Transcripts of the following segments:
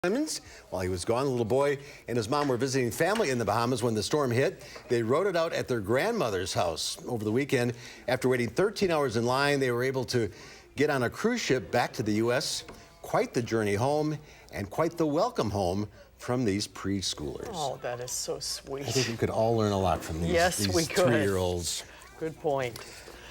Clemens. While he was gone, the little boy and his mom were visiting family in the Bahamas when the storm hit. They rode it out at their grandmother's house over the weekend. After waiting 13 hours in line, they were able to get on a cruise ship back to the U.S. Quite the journey home and quite the welcome home from these preschoolers. Oh, that is so sweet. I think we could all learn a lot from these, we could. 3-year-olds. Good point.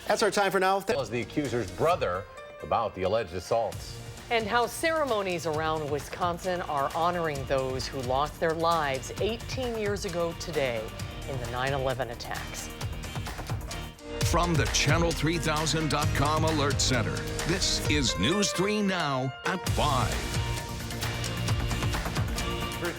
That's our time for now. Tells the accuser's brother about the alleged assaults. And how ceremonies around Wisconsin are honoring those who lost their lives 18 years ago today in the 9/11 attacks. From the Channel3000.com Alert Center, this is News 3 Now at 5.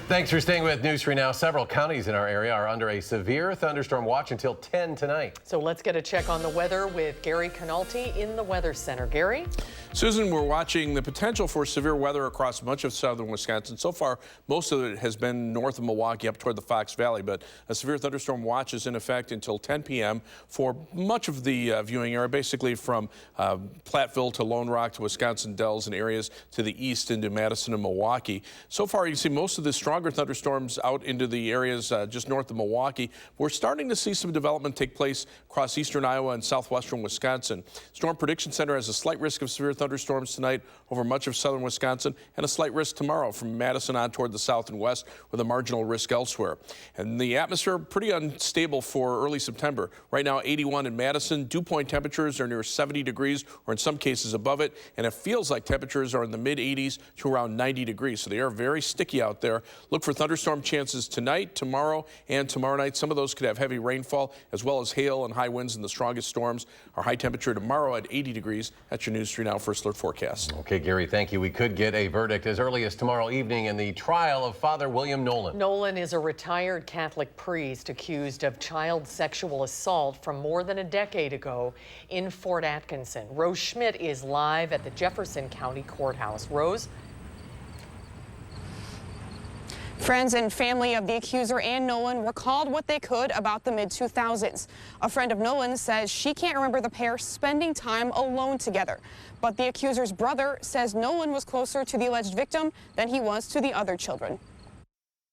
Thanks for staying with News 3 Now. Several counties in our area are under a severe thunderstorm watch until 10 tonight. So let's get a check on the weather with Gary Canalti in the Weather Center. Gary? Susan, we're watching the potential for severe weather across much of southern Wisconsin. So far, most of it has been north of Milwaukee up toward the Fox Valley, but a severe thunderstorm watch is in effect until 10 p.m. for much of the viewing area, basically from Platteville to Lone Rock to Wisconsin Dells and areas to the east into Madison and Milwaukee. So far, you can see most of the stronger thunderstorms out into the areas just north of Milwaukee. We're starting to see some development take place across eastern Iowa and southwestern Wisconsin. Storm Prediction Center has a slight risk of severe thunderstorms tonight over much of southern Wisconsin and a slight risk tomorrow from Madison on toward the south and west with a marginal risk elsewhere. And the atmosphere pretty unstable for early September. Right now 81 in Madison. Dew point temperatures are near 70 degrees or in some cases above it, and it feels like temperatures are in the mid 80s to around 90 degrees. So they are very sticky out there. Look for thunderstorm chances tonight, tomorrow, and tomorrow night. Some of those could have heavy rainfall as well as hail and high winds in the strongest storms. Our high temperature tomorrow at 80 degrees. That's your News 3 Now First Alert forecast. Okay, Gary, thank you. We could get a verdict as early as tomorrow evening in the trial of Father William Nolan. Nolan is a retired Catholic priest accused of child sexual assault from more than a decade ago in Fort Atkinson. Rose Schmidt is live at the Jefferson County Courthouse. Rose? Friends and family of the accuser and Nolan recalled what they could about the mid-2000s. A friend of Nolan says she can't remember the pair spending time alone together. But the accuser's brother says Nolan was closer to the alleged victim than he was to the other children.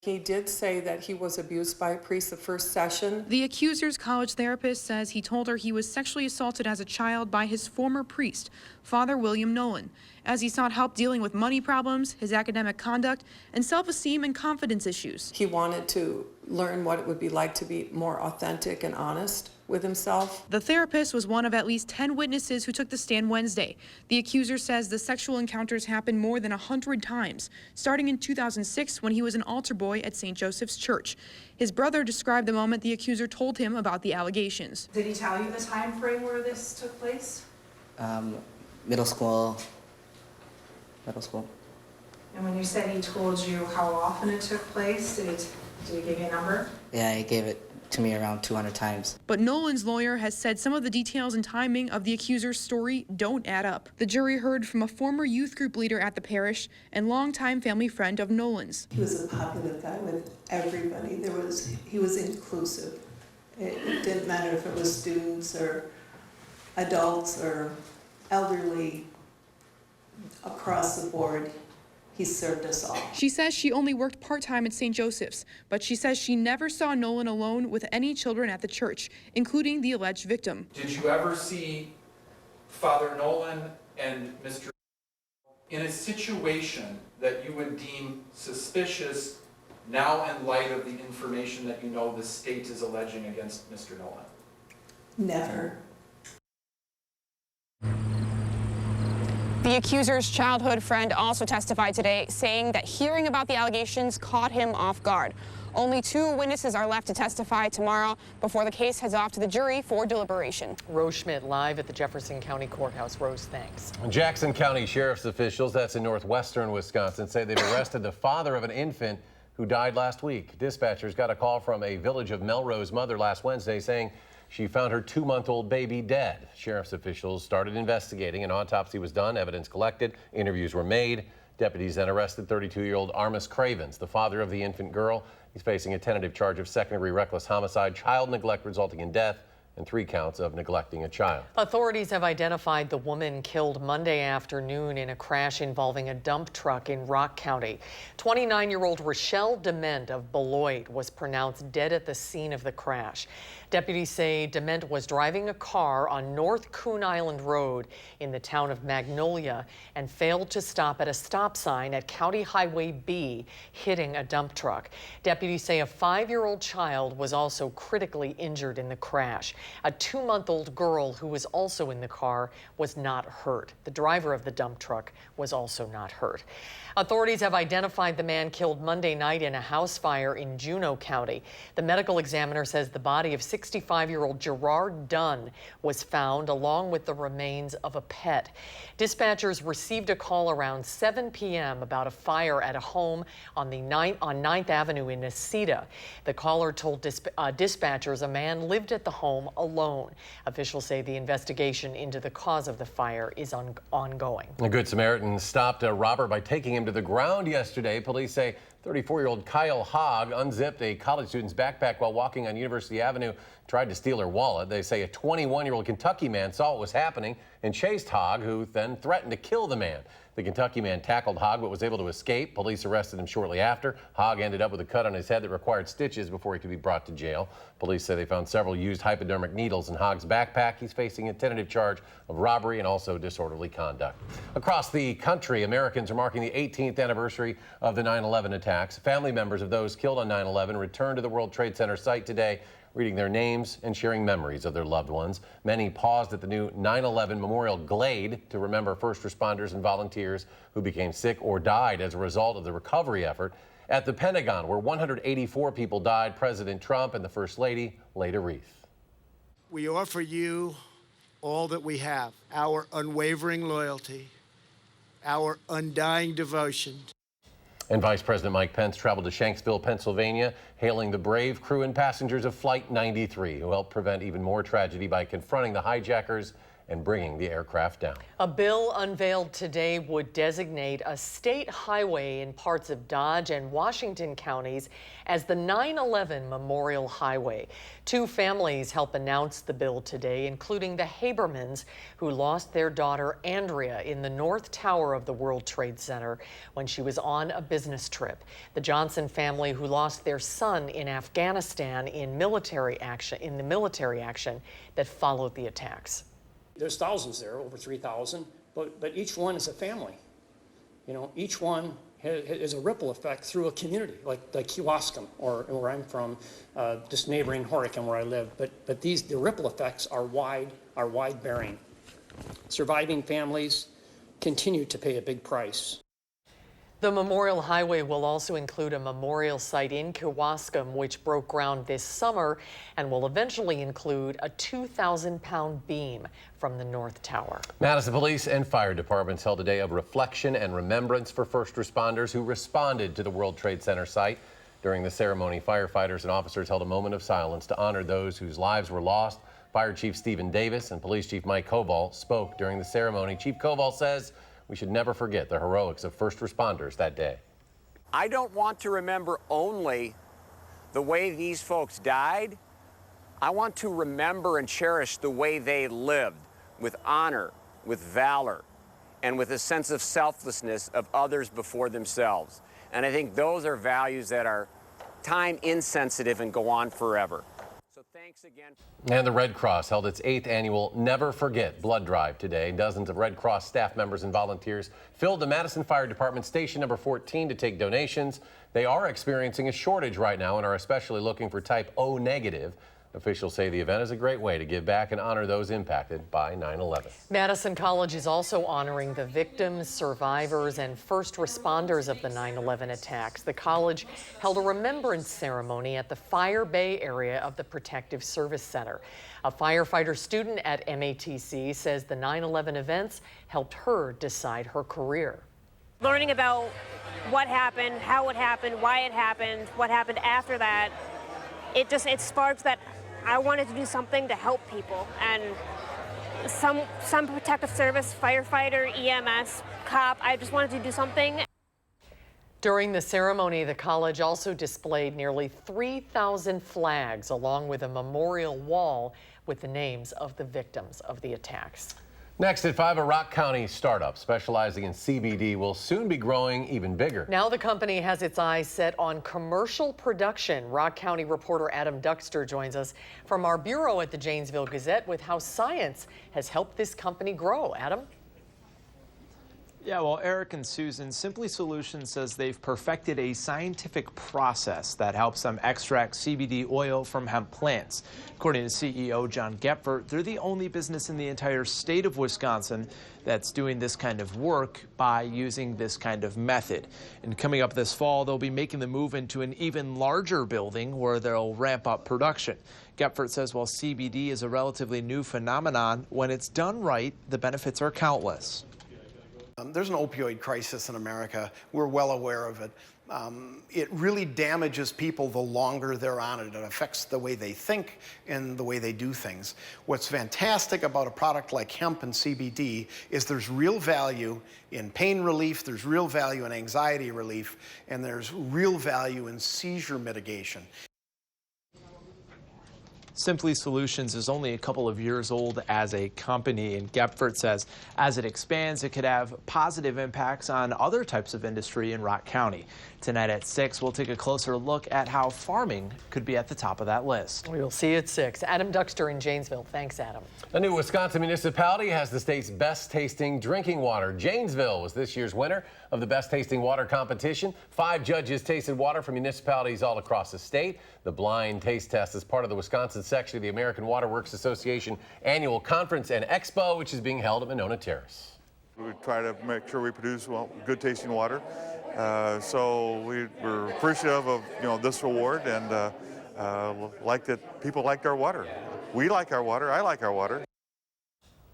He did say that he was abused by a priest the first session. The accuser's college therapist says he told her he was sexually assaulted as a child by his former priest, Father William Nolan, as he sought help dealing with money problems, his academic conduct, and self-esteem and confidence issues. He wanted to learn what it would be like to be more authentic and honest with himself. The therapist was one of at least 10 witnesses who took the stand Wednesday. The accuser says the sexual encounters happened more than 100 times, starting in 2006 when he was an altar boy at St. Joseph's Church. His brother described the moment the accuser told him about the allegations. Did he tell you the time frame where this took place? Middle school. And when you said he told you how often it took place, did he give you a number? Yeah, he gave it to me around 200 times. But Nolan's lawyer has said some of the details and timing of the accuser's story don't add up. The jury heard from a former youth group leader at the parish and longtime family friend of Nolan's. He was a popular guy with everybody. He was inclusive. It didn't matter if it was students or adults or elderly, across the board. He served us all. She says she only worked part-time at St. Joseph's, but she says she never saw Nolan alone with any children at the church, including the alleged victim. Did you ever see Father Nolan and Mr. in a situation that you would deem suspicious now in light of the information that you know the state is alleging against Mr. Nolan? Never. The accuser's childhood friend also testified today, saying that hearing about the allegations caught him off guard. Only 2 witnesses are left to testify tomorrow before the case heads off to the jury for deliberation. Rose Schmidt live at the Jefferson County Courthouse. Rose, thanks. Jackson County Sheriff's officials, that's in northwestern Wisconsin, say they've arrested the father of an infant who died last week. Dispatchers got a call from a Village of Melrose mother last Wednesday saying she found her 2-month-old baby dead. Sheriff's officials started investigating. An autopsy was done, evidence collected, interviews were made. Deputies then arrested 32-year-old Armis Cravens, the father of the infant girl. He's facing a tentative charge of second-degree reckless homicide, child neglect resulting in death, and 3 counts of neglecting a child. Authorities have identified the woman killed Monday afternoon in a crash involving a dump truck in Rock County. 29-year-old Rochelle Dement of Beloit was pronounced dead at the scene of the crash. Deputies say Dement was driving a car on North Coon Island Road in the town of Magnolia and failed to stop at a stop sign at County Highway B, hitting a dump truck. Deputies say a 5-year-old child was also critically injured in the crash. A 2-month-old girl who was also in the car was not hurt. The driver of the dump truck was also not hurt. Authorities have identified the man killed Monday night in a house fire in Juneau County. The medical examiner says the body of 65-year-old Gerard Dunn was found along with the remains of a pet. Dispatchers received a call around 7 p.m. about a fire at a home on 9th Avenue in Necedah. The caller told dispatchers a man lived at the home alone. Officials say the investigation into the cause of the fire is ongoing. A Good Samaritan stopped a robber by taking him to the ground yesterday. Police say 34-year-old Kyle Hogg unzipped a college student's backpack while walking on University Avenue, tried to steal her wallet. They say a 21-year-old Kentucky man saw what was happening and chased Hogg, who then threatened to kill the man. The Kentucky man tackled Hogg but was able to escape. Police arrested him shortly after. Hogg ended up with a cut on his head that required stitches before he could be brought to jail. Police say they found several used hypodermic needles in Hogg's backpack. He's facing a tentative charge of robbery and also disorderly conduct. Across the country, Americans are marking the 18th anniversary of the 9/11 attacks. Family members of those killed on 9/11 returned to the World Trade Center site today, reading their names and sharing memories of their loved ones. Many paused at the new 9/11 Memorial Glade to remember first responders and volunteers who became sick or died as a result of the recovery effort. At the Pentagon, where 184 people died, President Trump and the First Lady laid a wreath. We offer you all that we have, our unwavering loyalty, our undying devotion. And Vice President Mike Pence traveled to Shanksville, Pennsylvania, hailing the brave crew and passengers of Flight 93, who helped prevent even more tragedy by confronting the hijackers and bringing the aircraft down. A bill unveiled today would designate a state highway in parts of Dodge and Washington counties as the 9/11 Memorial Highway. 2 families help announce the bill today, including the Habermans, who lost their daughter Andrea in the North Tower of the World Trade Center when she was on a business trip. The Johnson family, who lost their son in Afghanistan in the military action that followed the attacks. There's thousands there, over 3,000, but each one is a family. You know, each one is a ripple effect through a community, like Kewaskum, or where I'm from, just neighboring Horicum, where I live. But the ripple effects are wide-bearing. Surviving families continue to pay a big price. The Memorial Highway will also include a memorial site in Kewaskum, which broke ground this summer, and will eventually include a 2,000-pound beam from the North Tower. Madison police and fire departments held a day of reflection and remembrance for first responders who responded to the World Trade Center site. During the ceremony, firefighters and officers held a moment of silence to honor those whose lives were lost. Fire Chief Stephen Davis and Police Chief Mike Koval spoke during the ceremony. Chief Koval says we should never forget the heroics of first responders that day. I don't want to remember only the way these folks died. I want to remember and cherish the way they lived, with honor, with valor, and with a sense of selflessness of others before themselves. And I think those are values that are time insensitive and go on forever. So thanks again. And the Red Cross held its 8th annual Never Forget blood drive today. Dozens of Red Cross staff members and volunteers filled the Madison Fire Department Station number 14 to take donations. They are experiencing a shortage right now and are especially looking for type O negative. Officials say the event is a great way to give back and honor those impacted by 9/11. Madison College is also honoring the victims, survivors, and first responders of the 9/11 attacks. The college held a remembrance ceremony at the Fire Bay area of the Protective Service Center. A firefighter student at MATC says the 9/11 events helped her decide her career. Learning about what happened, how it happened, why it happened, what happened after that, it sparked that I wanted to do something to help people, and some protective service, firefighter, EMS, cop, I just wanted to do something. During the ceremony, the college also displayed nearly 3,000 flags along with a memorial wall with the names of the victims of the attacks. Next at 5, a Rock County startup specializing in CBD will soon be growing even bigger. Now the company has its eyes set on commercial production. Rock County reporter Adam Duxter joins us from our bureau at the Janesville Gazette with how science has helped this company grow. Adam? Yeah, well, Eric and Susan, Simply Solutions says they've perfected a scientific process that helps them extract CBD oil from hemp plants. According to CEO John Gepfert, they're the only business in the entire state of Wisconsin that's doing this kind of work by using this kind of method. And coming up this fall, they'll be making the move into an even larger building where they'll ramp up production. Gepfert says while CBD is a relatively new phenomenon, when it's done right, the benefits are countless. There's an opioid crisis in America. We're well aware of it. It really damages people the longer they're on it. It affects the way they think and the way they do things. What's fantastic about a product like hemp and CBD is there's real value in pain relief, there's real value in anxiety relief, and there's real value in seizure mitigation. Simply Solutions is only a couple of years old as a company, and Gepfert says as it expands, it could have positive impacts on other types of industry in Rock County. Tonight at 6, we'll take a closer look at how farming could be at the top of that list. We will see you at 6. Adam Duxter in Janesville. Thanks, Adam. A new Wisconsin municipality has the state's best tasting drinking water. Janesville was this year's winner of the best tasting water competition. 5 judges tasted water from municipalities all across the state. The blind taste test is part of the Wisconsin section of the American Water Works Association annual conference and expo, which is being held at Monona Terrace. We try to make sure we produce good tasting water. So we're appreciative of this award and like that people liked our water. We like our water. I like our water.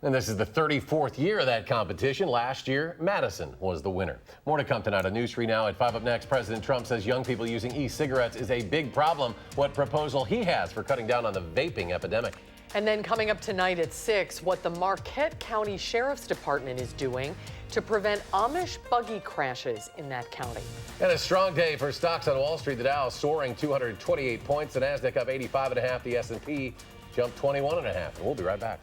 And this is the 34th year of that competition. Last year, Madison was the winner. More to come tonight on News 3 Now at 5 up next. President Trump says young people using e-cigarettes is a big problem. What proposal he has for cutting down on the vaping epidemic. And then coming up tonight at 6, what the Marquette County Sheriff's Department is doing to prevent Amish buggy crashes in that county. And a strong day for stocks on Wall Street. The Dow soaring 228 points. The Nasdaq up 85.5. The S&P jumped 21.5. And we'll be right back.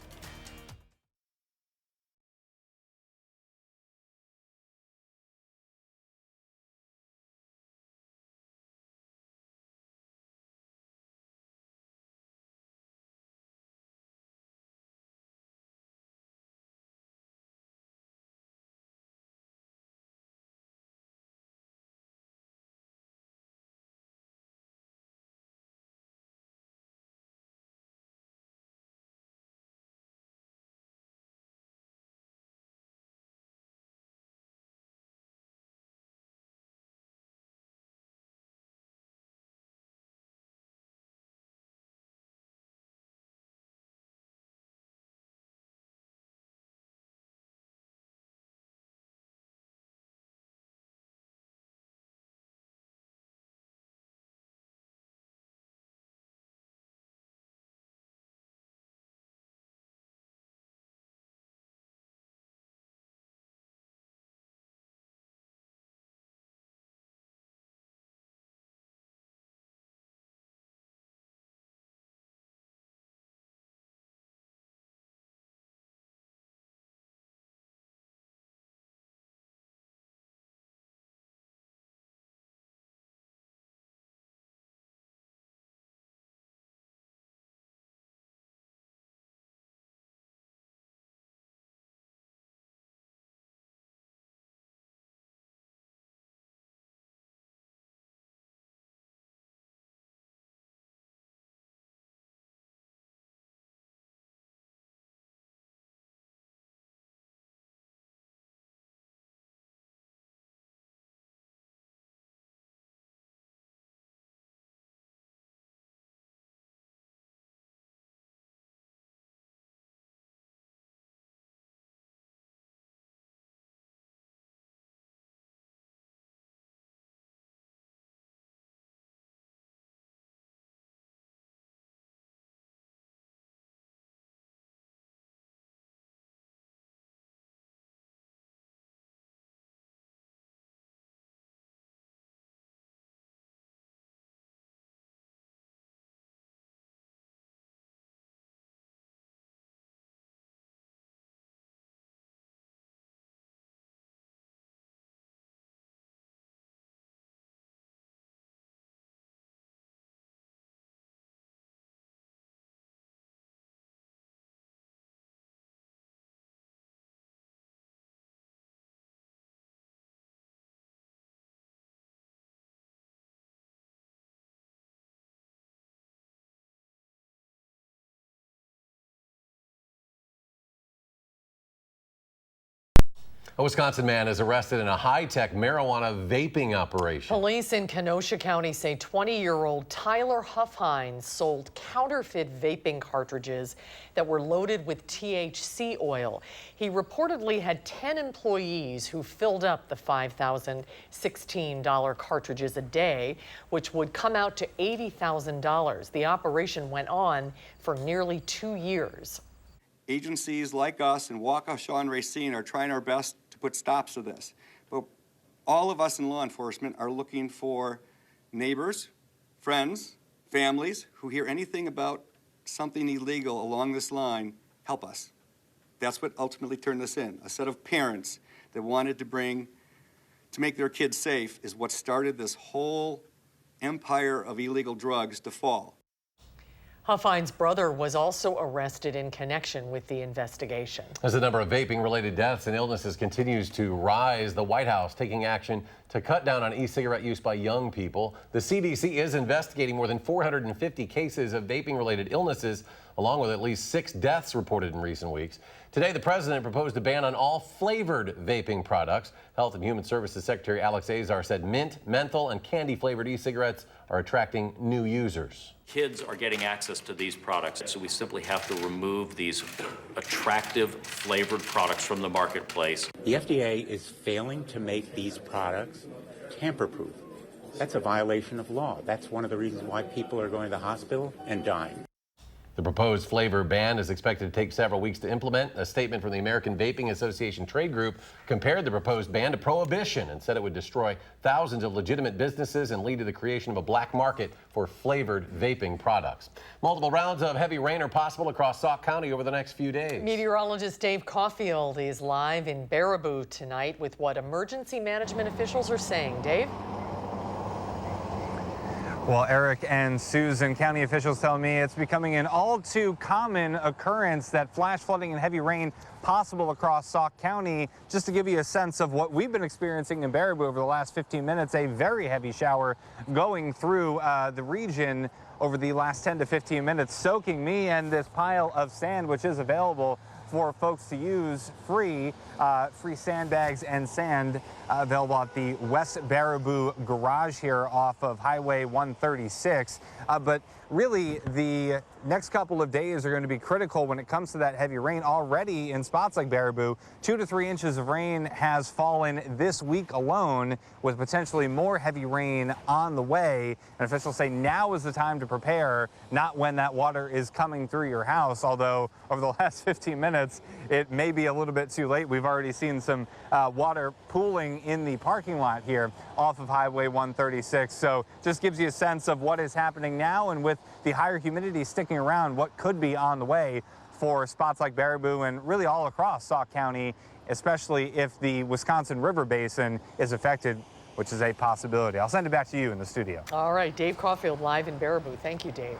A Wisconsin man is arrested in a high-tech marijuana vaping operation. Police in Kenosha County say 20-year-old Tyler Huffines sold counterfeit vaping cartridges that were loaded with THC oil. He reportedly had 10 employees who filled up the $5,016 cartridges a day, which would come out to $80,000. The operation went on for nearly 2 years. Agencies like us and Waukesha and Racine are trying our best to put stops to this. But all of us in law enforcement are looking for neighbors, friends, families who hear anything about something illegal along this line, help us. That's what ultimately turned this in. A set of parents that wanted to make their kids safe is what started this whole empire of illegal drugs to fall. Huffines' brother was also arrested in connection with the investigation. As the number of vaping-related deaths and illnesses continues to rise, the White House taking action to cut down on e-cigarette use by young people. The CDC is investigating more than 450 cases of vaping-related illnesses, along with at least 6 deaths reported in recent weeks. Today, the president proposed a ban on all flavored vaping products. Health and Human Services Secretary Alex Azar said mint, menthol, and candy-flavored e-cigarettes are attracting new users. Kids are getting access to these products, so we simply have to remove these attractive flavored products from the marketplace. The FDA is failing to make these products tamper-proof. That's a violation of law. That's one of the reasons why people are going to the hospital and dying. The proposed flavor ban is expected to take several weeks to implement. A statement from the American Vaping Association trade group compared the proposed ban to prohibition and said it would destroy thousands of legitimate businesses and lead to the creation of a black market for flavored vaping products. Multiple rounds of heavy rain are possible across Sauk County over the next few days. Meteorologist Dave Caulfield is live in Baraboo tonight with what emergency management officials are saying. Dave? Well, Eric and Susan, county officials tell me it's becoming an all too common occurrence that flash flooding and heavy rain possible across Sauk County. Just to give you a sense of what we've been experiencing in Baraboo over the last 15 minutes, a very heavy shower going through the region over the last 10 to 15 minutes, soaking me and this pile of sand, which is available for folks to use free sandbags and sand available at the West Baraboo garage here off of Highway 136. But really, the next couple of days are going to be critical when it comes to that heavy rain. Already in spots like Baraboo, 2 to 3 inches of rain has fallen this week alone, with potentially more heavy rain on the way. And officials say now is the time to prepare, not when that water is coming through your house. Although over the last 15 minutes, it may be a little bit too late. We've already seen some water pooling in the parking lot here off of Highway 136. So just gives you a sense of what is happening now, and with the higher humidity sticking around, what could be on the way for spots like Baraboo and really all across Sauk County, especially if the Wisconsin River Basin is affected, which is a possibility. I'll send it back to you in the studio. All right, Dave Caulfield live in Baraboo. Thank you, Dave.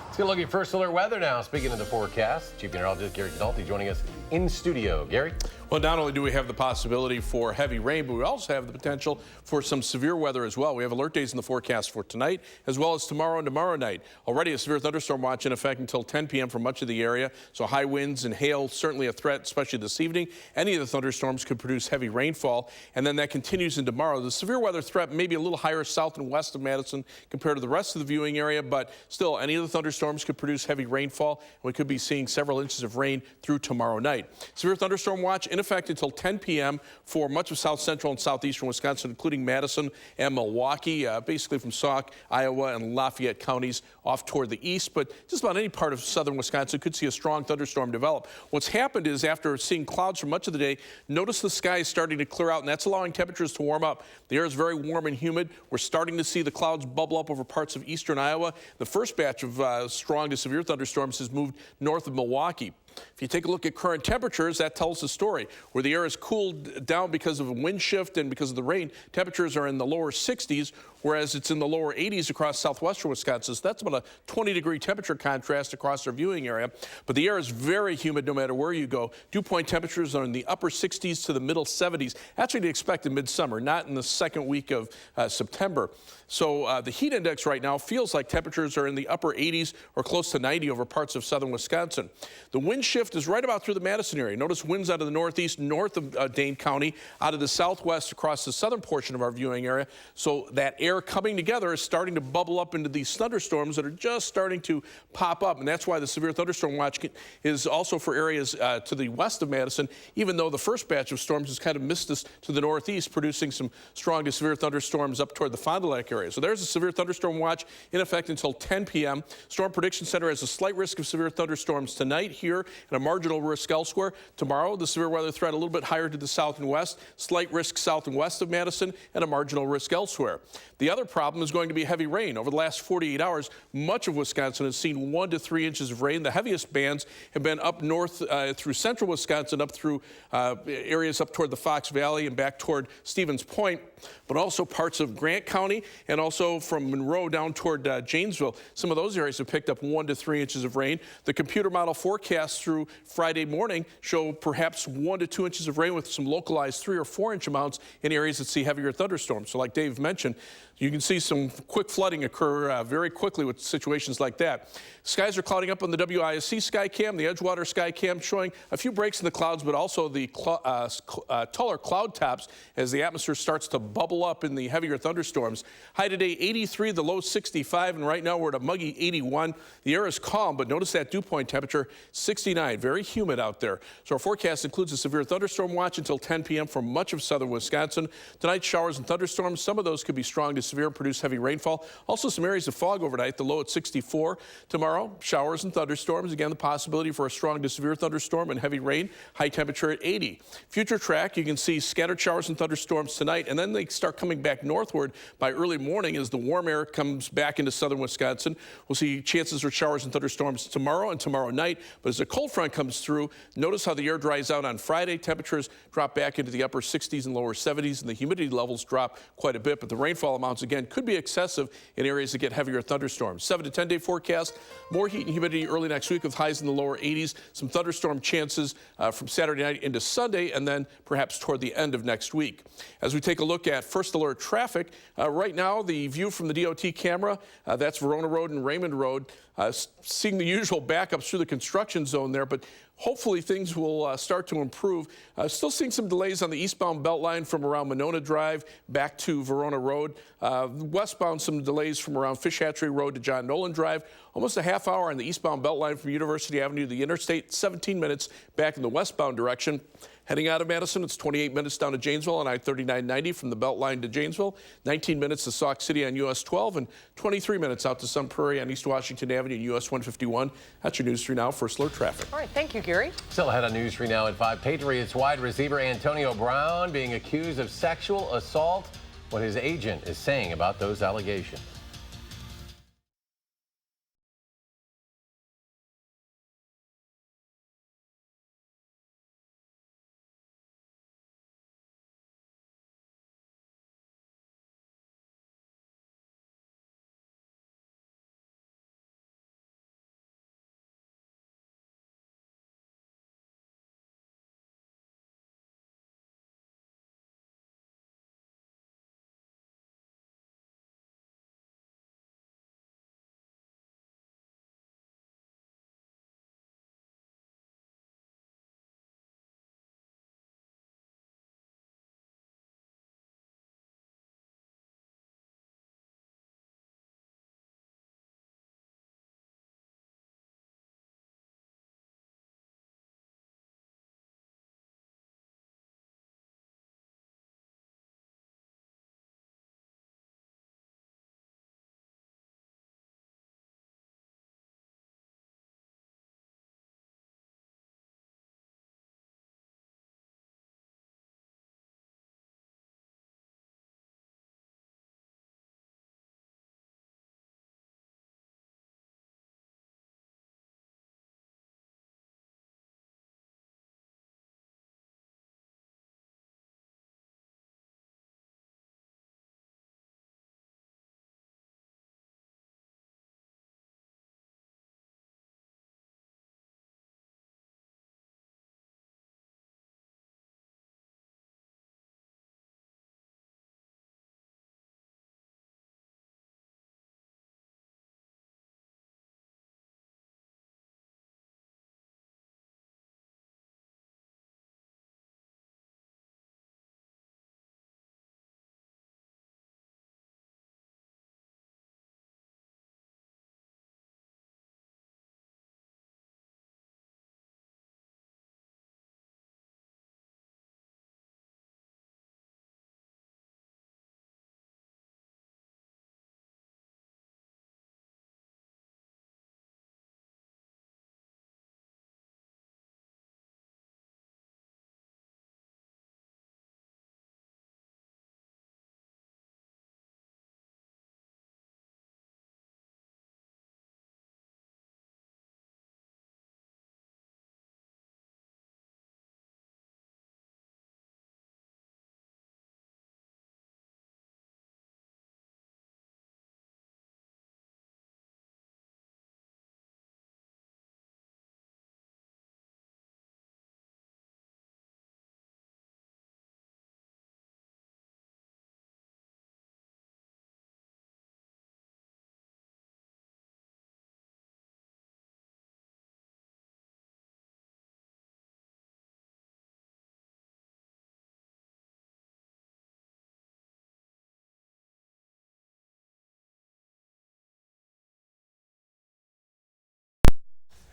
Let's get a look at first alert weather now. Speaking of the forecast, Chief Meteorologist Gary Canalti joining us in studio. Gary? Well, not only do we have the possibility for heavy rain, but we also have the potential for some severe weather as well. We have alert days in the forecast for tonight, as well as tomorrow and tomorrow night. Already a severe thunderstorm watch in effect until 10 p.m. for much of the area. So high winds and hail certainly a threat, especially this evening. Any of the thunderstorms could produce heavy rainfall, and then that continues in tomorrow. The severe weather threat may be a little higher south and west of Madison compared to the rest of the viewing area, but still, any of the thunderstorms could produce heavy rainfall, and we could be seeing several inches of rain through tomorrow night. Severe thunderstorm watch in effect until 10 p.m. for much of south central and southeastern Wisconsin, including Madison and Milwaukee, basically from Sauk, Iowa, and Lafayette counties off toward the east. But just about any part of southern Wisconsin could see a strong thunderstorm develop. What's happened is, after seeing clouds for much of the day, notice the sky is starting to clear out, and that's allowing temperatures to warm up. The air is very warm and humid. We're starting to see the clouds bubble up over parts of eastern Iowa. The first batch of strong to severe thunderstorms has moved north of Milwaukee. If you take a look at current temperatures, that tells the story. Where the air is cooled down because of a wind shift and because of the rain, temperatures are in the lower 60s, whereas it's in the lower 80s across southwestern Wisconsin. So that's about a 20-degree temperature contrast across our viewing area. But the air is very humid no matter where you go. Dew point temperatures are in the upper 60s to the middle 70s. That's what you expect in midsummer, not in the second week of September. So the heat index right now feels like temperatures are in the upper 80s or close to 90 over parts of southern Wisconsin. The wind shift is right about through the Madison area. Notice winds out of the northeast, north of Dane County, out of the southwest across the southern portion of our viewing area. So that air coming together is starting to bubble up into these thunderstorms that are just starting to pop up. And that's why the severe thunderstorm watch is also for areas to the west of Madison, even though the first batch of storms has kind of missed us to the northeast, producing some strong to severe thunderstorms up toward the Fond du Lac area. So there's a severe thunderstorm watch in effect until 10 p.m. Storm Prediction Center has a slight risk of severe thunderstorms tonight here and a marginal risk elsewhere. Tomorrow, the severe weather threat a little bit higher to the south and west, slight risk south and west of Madison, and a marginal risk elsewhere. The other problem is going to be heavy rain. Over the last 48 hours, much of Wisconsin has seen 1 to 3 inches of rain. The heaviest bands have been up north through central Wisconsin, up through areas up toward the Fox Valley and back toward Stevens Point, but also parts of Grant County and also from Monroe down toward Janesville. Some of those areas have picked up 1 to 3 inches of rain. The computer model forecasts through Friday morning show perhaps 1 to 2 inches of rain with some localized 3 or 4 inch amounts in areas that see heavier thunderstorms. So like Dave mentioned, you can see some quick flooding occur very quickly with situations like that. Skies are clouding up on the WISC sky cam, the Edgewater sky cam showing a few breaks in the clouds, but also the taller cloud tops as the atmosphere starts to bubble up in the heavier thunderstorms. High today 83, the low 65, and right now we're at a muggy 81. The air is calm, but notice that dew point temperature 69, very humid out there. So our forecast includes a severe thunderstorm watch until 10 p.m. for much of southern Wisconsin. Tonight, showers and thunderstorms, some of those could be strong to severe and produce heavy rainfall. Also some areas of fog overnight, the low at 64. Tomorrow, showers and thunderstorms. Again, the possibility for a strong to severe thunderstorm and heavy rain. High temperature at 80. Future track, you can see scattered showers and thunderstorms tonight, and then they start coming back northward by early morning as the warm air comes back into southern Wisconsin. We'll see chances for showers and thunderstorms tomorrow and tomorrow night, but as the cold front comes through, notice how the air dries out on Friday. Temperatures drop back into the upper 60s and lower 70s, and the humidity levels drop quite a bit, but the rainfall amounts again could be excessive in areas that get heavier thunderstorms. 7 to 10 day forecast, more heat and humidity early next week with highs in the lower 80s, some thunderstorm chances from Saturday night into Sunday, and then perhaps toward the end of next week. As we take a look at first alert traffic, right now the view from the DOT camera, that's Verona Road and Raymond Road, seeing the usual backups through the construction zone there, but hopefully things will start to improve. Still seeing some delays on the eastbound Beltline from around Monona Drive back to Verona Road. Westbound, some delays from around Fish Hatchery Road to John Nolan Drive. Almost a half hour on the eastbound Beltline from University Avenue to the interstate. 17 minutes back in the westbound direction. Heading out of Madison, it's 28 minutes down to Janesville on I-3990 from the Beltline to Janesville, 19 minutes to Sauk City on US 12, and 23 minutes out to Sun Prairie on East Washington Avenue and US 151. That's your News 3 Now First Alert Traffic. All right, thank you, Gary. Still ahead on News 3 Now at 5. Patriots wide receiver Antonio Brown being accused of sexual assault. What his agent is saying about those allegations.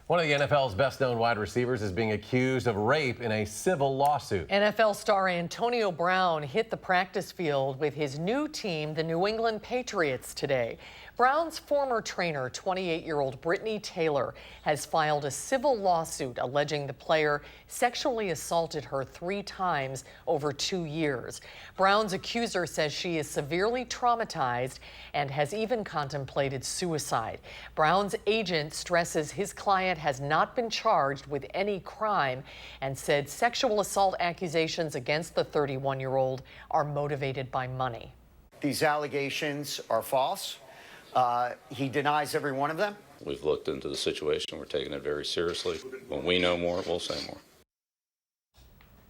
One of the NFL's best-known wide receivers is being accused of rape in a civil lawsuit. NFL star Antonio Brown hit the practice field with his new team, the New England Patriots, today. Brown's former trainer, 28-year-old Brittany Taylor, has filed a civil lawsuit alleging the player sexually assaulted her 3 times over 2 years. Brown's accuser says she is severely traumatized and has even contemplated suicide. Brown's agent stresses his client has not been charged with any crime and said sexual assault accusations against the 31-year-old are motivated by money. These allegations are false. He denies every one of them. We've looked into the situation. We're taking it very seriously. When we know more, we'll say more.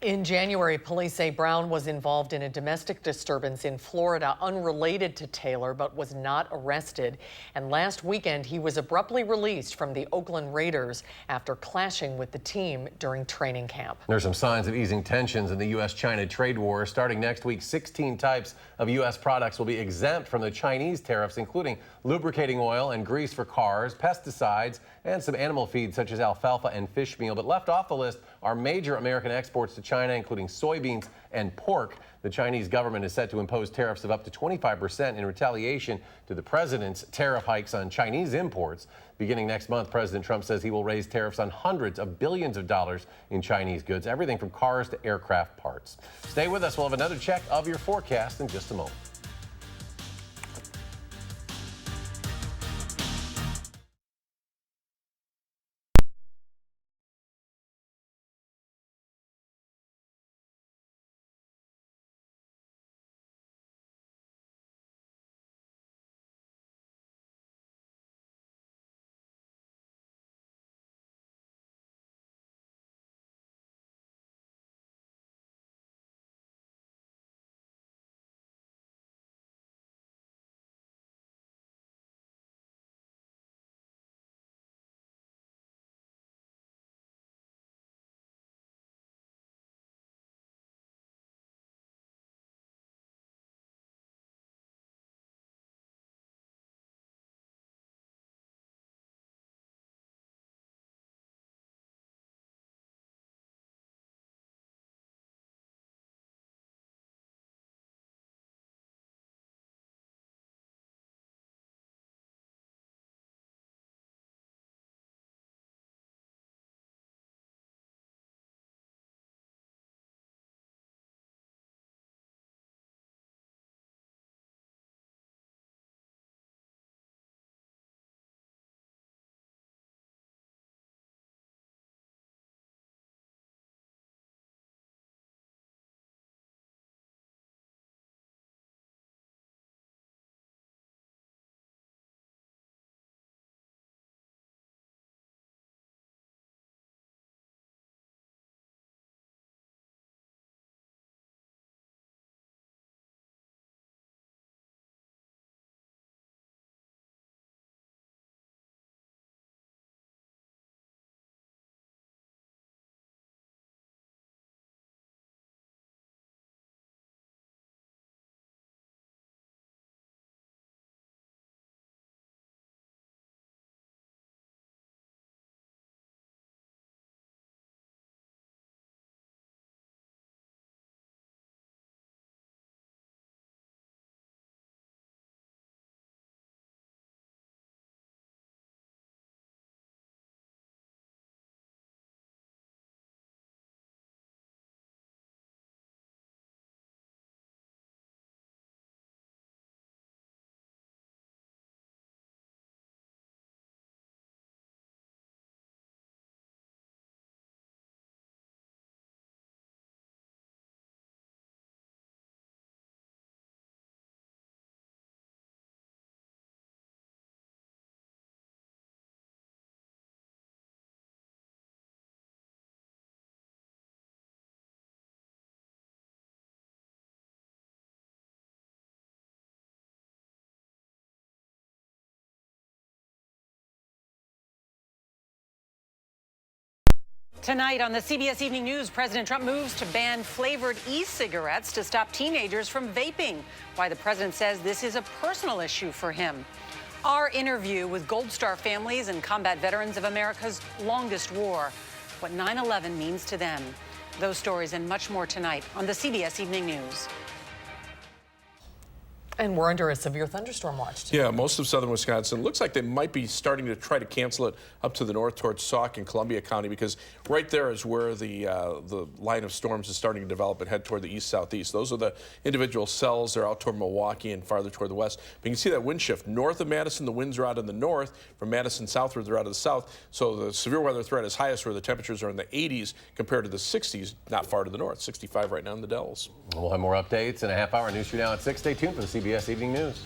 In January, police say Brown was involved in a domestic disturbance in Florida unrelated to Taylor, but was not arrested. And last weekend, he was abruptly released from the Oakland Raiders after clashing with the team during training camp. There's some signs of easing tensions in the U.S.-China trade war. Starting next week, 16 types of U.S. products will be exempt from the Chinese tariffs, including lubricating oil and grease for cars, pesticides, and some animal feed such as alfalfa and fish meal. But left off the list are major American exports to China, including soybeans and pork. The Chinese government is set to impose tariffs of up to 25% in retaliation to the president's tariff hikes on Chinese imports. Beginning next month, President Trump says he will raise tariffs on hundreds of billions of dollars in Chinese goods, everything from cars to aircraft parts. Stay with us. We'll have another check of your forecast in just a moment. Tonight on the CBS Evening News, President Trump moves to ban flavored e-cigarettes to stop teenagers from vaping. Why the president says this is a personal issue for him. Our interview with Gold Star families and combat veterans of America's longest war, what 9/11 means to them. Those stories and much more tonight on the CBS Evening News. And we're under a severe thunderstorm watch today. Yeah, most of southern Wisconsin. Looks like they might be starting to try to cancel it up to the north towards Sauk and Columbia County, because right there is where the line of storms is starting to develop and head toward the east-southeast. Those are the individual cells. They're out toward Milwaukee and farther toward the west. But you can see that wind shift. North of Madison, the winds are out in the north. From Madison southward, they're out of the south. So the severe weather threat is highest where the temperatures are in the 80s compared to the 60s, not far to the north. 65 right now in the Dells. We'll have more updates in a half hour. News Shoot now at 6. Stay tuned for the CBS Evening News.